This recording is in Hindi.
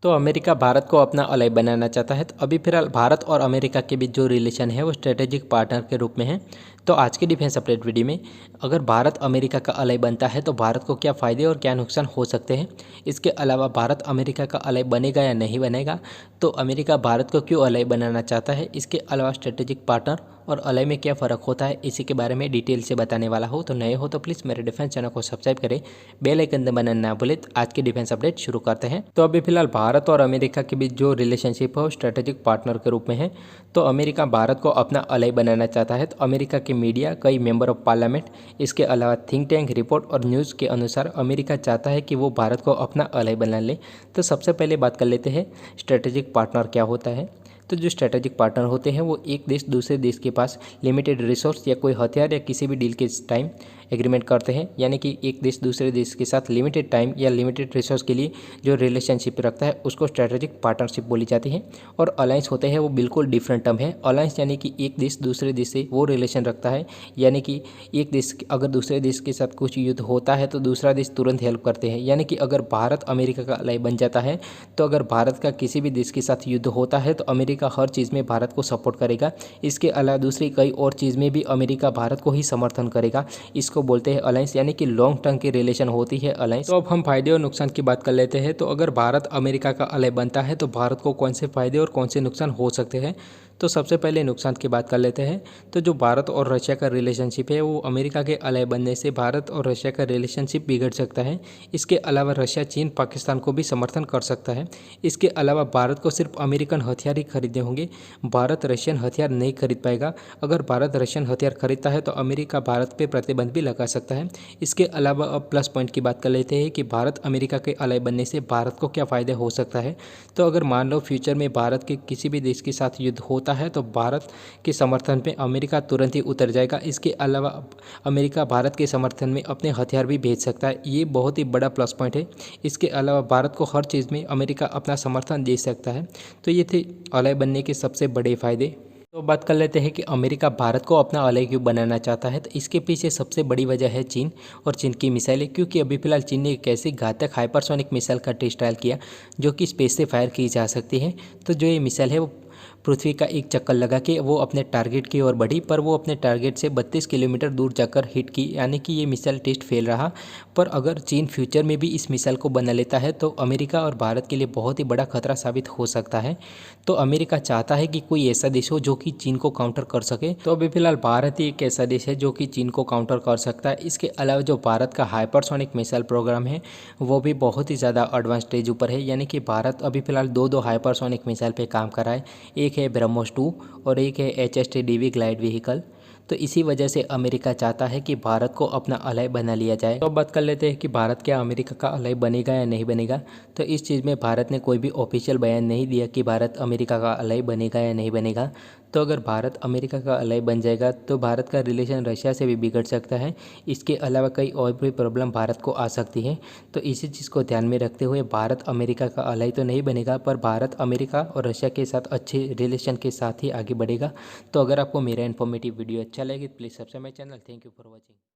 तो अमेरिका भारत को अपना अलाई बनाना चाहता है। तो अभी फिलहाल भारत और अमेरिका के बीच जो रिलेशन है वो स्ट्रेटेजिक पार्टनर के रूप में है। तो आज के डिफेंस अपडेट वीडियो में अगर भारत अमेरिका का अलाई बनता है तो भारत को क्या फ़ायदे और क्या नुकसान हो सकते हैं, इसके अलावा भारत अमेरिका का अलाई बनेगा या नहीं बनेगा, तो अमेरिका भारत को क्यों अलाई बनाना चाहता है, इसके अलावा स्ट्रेटेजिक पार्टनर और अलाई में क्या फ़र्क होता है, इसी के बारे में डिटेल से बताने वाला हो। तो नए हो तो प्लीज़ मेरे डिफेंस चैनल को सब्सक्राइब करें, बेल आइकन दबाना ना भूलें। आज के डिफेंस अपडेट शुरू करते हैं। तो अभी फिलहाल भारत और अमेरिका के बीच जो रिलेशनशिप है वो स्ट्रेटेजिक पार्टनर के रूप में है। तो अमेरिका भारत को अपना अलाई बनाना चाहता है। तो अमेरिका के मीडिया, कई मेंबर ऑफ पार्लियामेंट, इसके अलावा थिंक टैंक रिपोर्ट और न्यूज़ के अनुसार अमेरिका चाहता है कि वो भारत को अपना अलाई बना ले। तो सबसे पहले बात कर लेते हैं स्ट्रेटेजिक पार्टनर क्या होता है। तो जो स्ट्रेटेजिक पार्टनर होते हैं वो एक देश दूसरे देश के पास लिमिटेड रिसोर्स या कोई हथियार या किसी भी डील के टाइम एग्रीमेंट करते हैं, यानी कि एक देश दूसरे देश के साथ लिमिटेड टाइम या लिमिटेड रिसोर्स के लिए जो रिलेशनशिप रखता है उसको स्ट्रेटेजिक पार्टनरशिप बोली जाती है। और अलायंस होते हैं वो बिल्कुल डिफरेंट टर्म है। अलायंस यानी कि एक देश दूसरे देश से वो रिलेशन रखता है, यानी कि एक देश अगर दूसरे देश के साथ कुछ युद्ध होता है तो दूसरा देश तुरंत हेल्प करते हैं। यानी कि अगर भारत अमेरिका का अलाई बन जाता है तो अगर भारत का किसी भी देश के साथ युद्ध होता है तो अमेरिका हर चीज़ में भारत को सपोर्ट करेगा। इसके अलावा दूसरी कई और चीज़ में भी अमेरिका भारत को ही समर्थन करेगा। इसको बोलते हैं अलायंस, यानी कि लॉन्ग टर्म की रिलेशन होती है अलायंस। तो अब हम फायदे और नुकसान की बात कर लेते हैं। तो अगर भारत अमेरिका का अलाई बनता है तो भारत को कौन से फायदे और कौन से नुकसान हो सकते हैं। तो सबसे पहले नुकसान की बात कर लेते हैं। तो जो भारत और रशिया का रिलेशनशिप है वो अमेरिका के अलाई बनने से भारत और रशिया का रिलेशनशिप बिगड़ सकता है। इसके अलावा रशिया चीन पाकिस्तान को भी समर्थन कर सकता है। इसके अलावा भारत को सिर्फ अमेरिकन हथियार ही खरीदने होंगे, भारत रशियन हथियार नहीं खरीद पाएगा। अगर भारत रशियन हथियार खरीदता है तो अमेरिका भारत पर प्रतिबंध भी लगा सकता है। इसके अलावा अब प्लस पॉइंट की बात कर लेते हैं कि भारत अमेरिका के अलाई बनने से भारत को क्या फ़ायदा हो सकता है। तो अगर मान लो फ्यूचर में भारत के किसी भी देश के साथ युद्ध होता है तो भारत के समर्थन में अमेरिका तुरंत ही उतर जाएगा। इसके अलावा अमेरिका भारत के समर्थन में अपने हथियार भी भेज सकता है, ये बहुत ही बड़ा प्लस पॉइंट है। इसके अलावा भारत को हर चीज़ में अमेरिका अपना समर्थन दे सकता है। तो ये थे अलाई बनने के सबसे बड़े फ़ायदे। तो बात कर लेते हैं कि अमेरिका भारत को अपना अलाई क्यों बनाना चाहता है। तो इसके पीछे सबसे बड़ी वजह है चीन और चीन की मिसाइलें, क्योंकि अभी फिलहाल चीन ने एक ऐसी घातक हाइपरसोनिक मिसाइल का टेस्ट ट्रायल किया जो कि स्पेस से फायर की जा सकती है। तो जो ये मिसाइल है वो पृथ्वी का एक चक्कर लगा के वो अपने टारगेट की ओर बढ़ी, पर वो अपने टारगेट से 32 किलोमीटर दूर जाकर हिट की, यानी कि ये मिसाइल टेस्ट फेल रहा। पर अगर चीन फ्यूचर में भी इस मिसाइल को बना लेता है तो अमेरिका और भारत के लिए बहुत ही बड़ा खतरा साबित हो सकता है। तो अमेरिका चाहता है कि कोई ऐसा देश हो जो कि चीन को काउंटर कर सके। तो अभी फिलहाल भारत ही एक ऐसा देश है जो कि चीन को काउंटर कर सकता है। इसके अलावा जो भारत का हाइपरसोनिक मिसाइल प्रोग्राम है वो भी बहुत ही ज़्यादा एडवांस स्टेज ऊपर है, यानी कि भारत अभी फिलहाल दो हाइपरसोनिक मिसाइल पे काम कर रहा है। एक है ब्रह्मोस 2 और एक है HST-DV ग्लाइड व्हीकल। तो इसी वजह से अमेरिका चाहता है कि भारत को अपना अलाई बना लिया जाए। तो अब बात कर लेते हैं कि भारत क्या अमेरिका का अलाई बनेगा या नहीं बनेगा। तो इस चीज़ में भारत ने कोई भी ऑफिशियल बयान नहीं दिया कि भारत अमेरिका का अलाई बनेगा या नहीं बनेगा। तो अगर भारत अमेरिका का अलाई बन जाएगा तो भारत का रिलेशन रशिया से भी बिगड़ सकता है। इसके अलावा कई और भी प्रॉब्लम भारत को आ सकती है। तो इसी चीज़ को ध्यान में रखते हुए भारत अमेरिका का अलाई तो नहीं बनेगा, पर भारत अमेरिका और रशिया के साथ अच्छे रिलेशन के साथ ही आगे बढ़ेगा। तो अगर आपको मेरा इन्फॉर्मेटिव वीडियो अच्छा लगे please subscribe my channel. Thank you for watching.